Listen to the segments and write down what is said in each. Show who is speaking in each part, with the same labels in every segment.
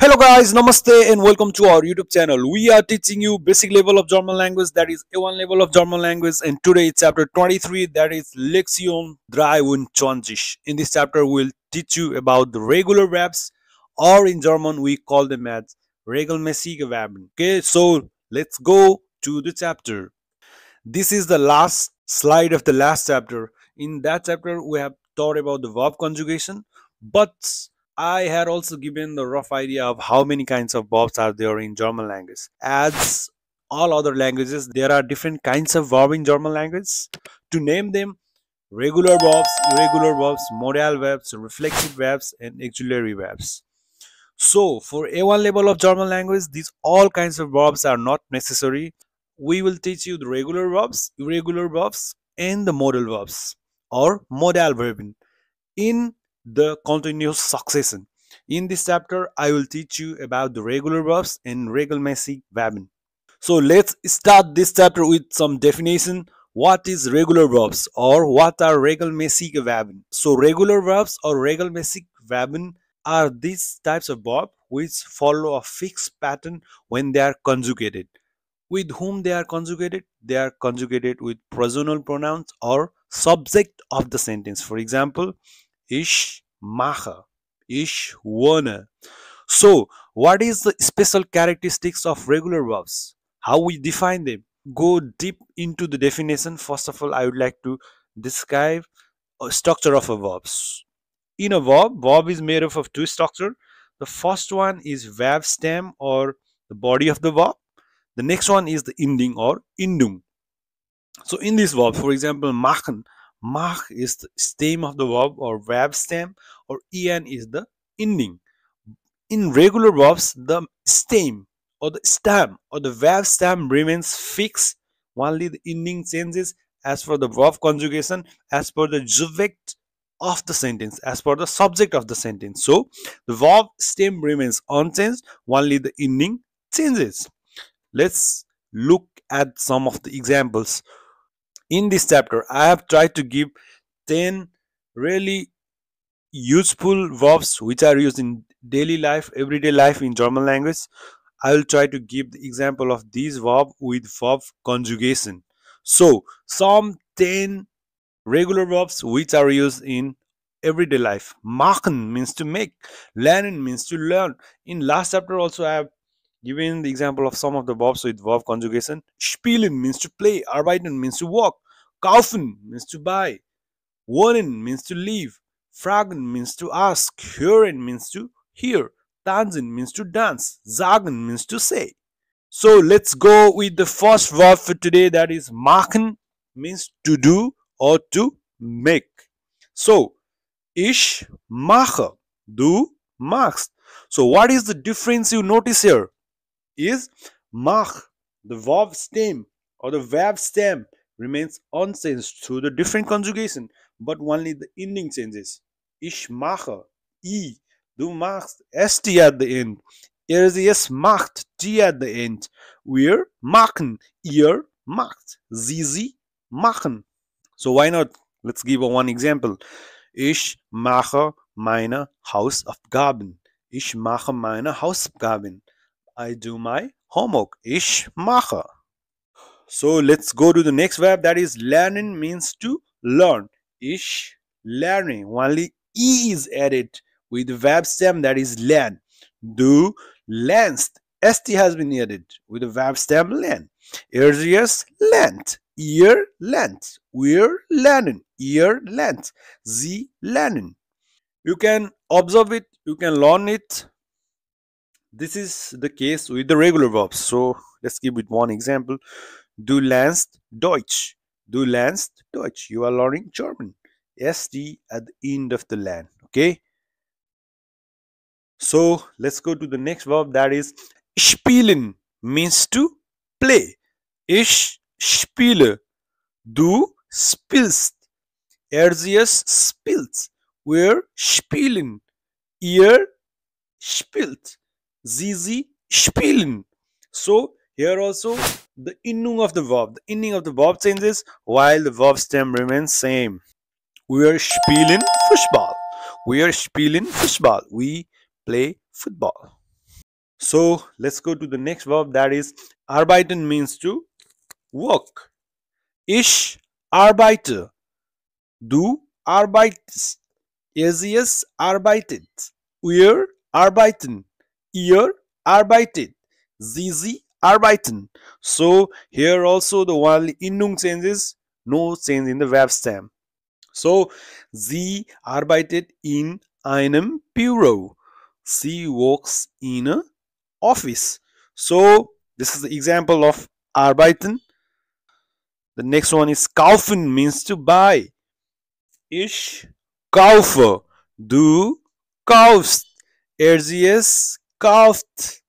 Speaker 1: Hello guys, namaste and welcome to our YouTube channel. We are teaching you basic level of German language, that is A1 level of German language, and today it's chapter 23, that is Lektion 23. In this chapter we'll teach you about the regular verbs, or in German we call them as Regelmäßige Verben. Okay, so let's go to the chapter. This is the last slide of the last chapter. In that chapter we have taught about the verb conjugation, but I had also given the rough idea of how many kinds of verbs are there in German language. As all other languages, there are different kinds of verb in German language. To name them, regular verbs, irregular verbs, modal verbs, reflexive verbs, and auxiliary verbs. So for A1 level of German language, these all kinds of verbs are not necessary. We will teach you the regular verbs, irregular verbs, and the modal verbs or modal verben in the continuous succession. In this chapter, I will teach you about the regular verbs and regelmäßig Verben. So let's start this chapter with some definition. What is regular verbs or what are regelmäßige Verben? So regular verbs or regelmäßig Verben are these types of verbs which follow a fixed pattern when they are conjugated. With whom they are conjugated? They are conjugated with personal pronouns or subject of the sentence. For example, ich mache, ich wohne. So, what is the special characteristics of regular verbs? How we define them? Go deep into the definition. First of all, I would like to describe a structure of a verb. In a verb is made up of two structures. The first one is verb stem or the body of the verb. The next one is the ending or Endung. So in this verb, for example, machen, mach is the stem of the verb or verb stem, or en is the ending. In regular verbs, the stem or the stem or the verb stem remains fixed, only the ending changes as per the verb conjugation, as per the subject of the sentence, as per the subject of the sentence. So the verb stem remains unchanged, only the ending changes. Let's look at some of the examples. In this chapter, I have tried to give 10 really useful verbs which are used in daily life, everyday life in German language. I will try to give the example of these verbs with verb conjugation. So, some 10 regular verbs which are used in everyday life. Machen means to make, lernen means to learn. In last chapter also I have given the example of some of the verbs with verb conjugation. Spielen means to play, arbeiten means to work, kaufen means to buy, wohnen means to live, fragen means to ask, hören means to hear, tanzen means to dance, sagen means to say. So let's go with the first verb for today, that is machen means to do or to make. So ich mache, du machst. So what is the difference you notice here? Is mach, the verb stem or the verb stem remains unchanged through the different conjugation, but only the ending changes. Ich mache, I, du machst, st at the end. Es macht, t at the end. Wir machen, ihr macht, sie machen. So why not? Let's give one example. Ich mache meine Hausaufgaben. Ich mache meine Hausaufgaben. I do my homework. Ich mache. So let's go to the next verb, that is lernen means to learn. Ich lerne. Only e is added with the verb stem, that is lern. Du lernst. St has been added with the verb stem lern. Lernt. Ihr lernt. Wir lernen. Ihr lernt. Sie lernen. You can observe it. You can learn it. This is the case with the regular verbs. So let's give it one example. Du lernst Deutsch. Du lernst Deutsch. You are learning German. St at the end of the lernen. Okay. So let's go to the next verb, that is spielen means to play. Ich spiele. Du spielst. Spielt. Wir spielen. Ihr spielt. Sie spielen. So here also the ending of the verb changes while the verb stem remains same. Wir spielen Fußball. Wir spielen Fußball. We play football. So let's go to the next verb, that is arbeiten means to work. Ich arbeite. Du arbeitest. Es arbeitet. Wir arbeiten. Ihr arbeitet. Sie arbeiten. So here also the only Endung changes, no change in the verb stem. So sie arbeitet in einem Büro. She works in a office. So this is the example of arbeiten. The next one is kaufen means to buy. Ich kaufe. Du kaufst. Es kauft.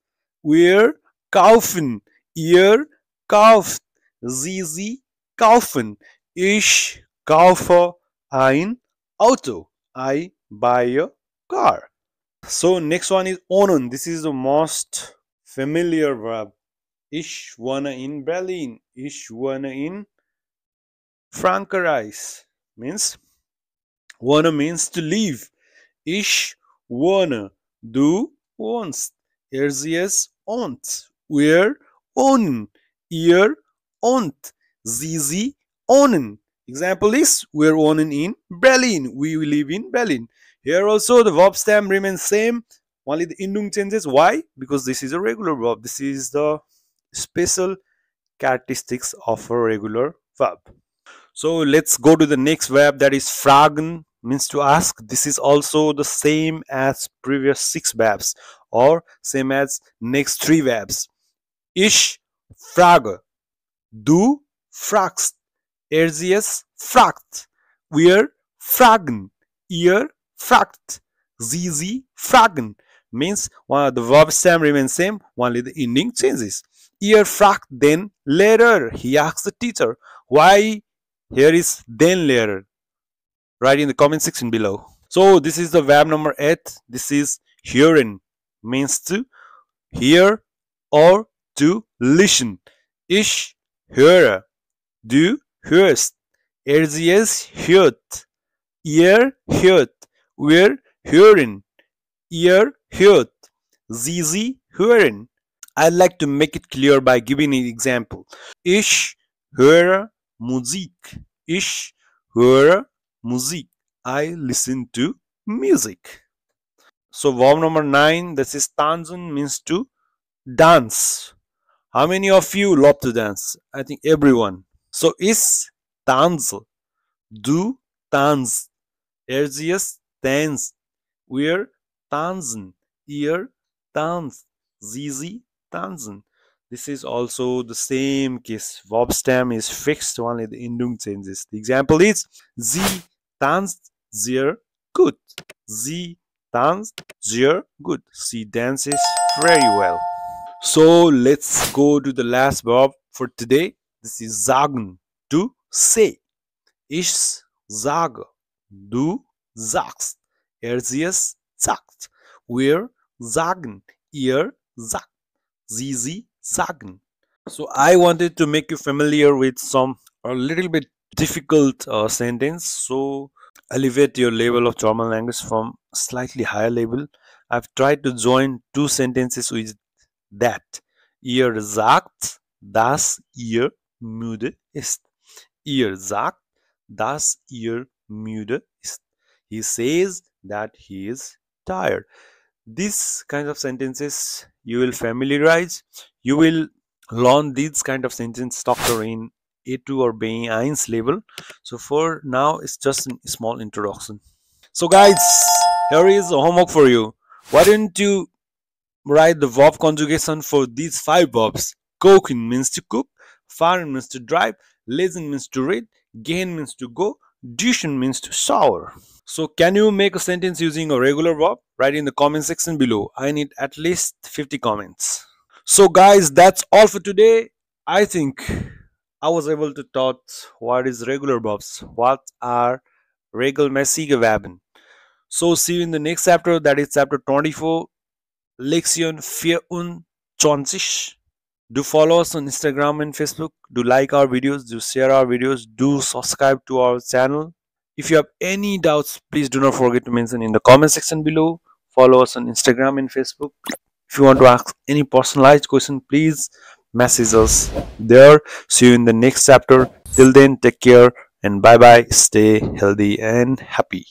Speaker 1: Wir kaufen. Ihr kauft. Sie kaufen. Ich kaufe ein Auto. I buy a car. So next one is ohnen. This is the most familiar verb. Ich wohne in Berlin. Ich wohne in Frankreich. Means wohne means to live. Ich wohne. Du wohnst. Sie wohnt. Wir wohnen. Ihr wohnt. Sie wohnen. Example is we're wohnen in Berlin. We live in Berlin. Here also the verb stem remains same. Only the ending changes. Why? Because this is a regular verb. This is the special characteristics of a regular verb. So let's go to the next verb, that is fragen means to ask. This is also the same as previous 6 verbs or same as next 3 verbs. Ich frage. Du fragst. Fragt. Wir fragen. Ihr fragt. Sie fragen. Means the verb stem remains same, only the ending changes. Ihr fragt then later. He asks the teacher. Why here is then later? Write in the comment section below. So this is the verb number 8. This is hören. Means to hear or to listen. Ich höre. Du hörst. Es hört. Ihr hört. Wir hören. Ihr hört. Sie hören. I'd like to make it clear by giving an example. Ich höre Musik. Ich höre Musik. I listen to music. So verb number 9, this is tanzen, means to dance. How many of you love to dance? I think everyone. So is tanze. Du tanzt. Sie tanzt. Wir tanzen. Ihr tanzt. Sie tanzen. This is also the same case. Verb stem is fixed, only the ending changes. The example is sie tanzt sehr gut. Sie tanzt sehr gut. She dances very well. So let's go to the last verb for today. This is sagen, to say. Ich sage. Du sagst. Sie sagt. Wir sagen. Ihr sagt. Sie sagen. So I wanted to make you familiar with some a little bit difficult sentence. So elevate your level of German language from slightly higher level. I've tried to join 2 sentences with that. Ihr sagt, dass ihr müde ist. Ihr sagt, dass ihr müde ist. He says that he is tired. These kinds of sentences you will familiarize. You will learn these kind of sentence structure in A2 or B1 level. So for now, it's just a small introduction. So guys, here is a homework for you. Why don't you write the verb conjugation for these 5 verbs? Kochen means to cook, fahren means to drive, lesen means to read, gehen means to go, duschen means to shower. So can you make a sentence using a regular verb? Write in the comment section below. I need at least 50 comments. So guys, that's all for today. I think I was able to taught what is regular verbs, what are regelmäßige Verben. So see you in the next chapter, that is chapter 24, Lektion 24. Do follow us on Instagram and Facebook. Do like our videos. Do share our videos. Do subscribe to our channel. If you have any doubts, please do not forget to mention in the comment section below. Follow us on Instagram and Facebook. If you want to ask any personalized question, please message us there. See you in the next chapter. Till then, take care and bye bye. Stay healthy and happy.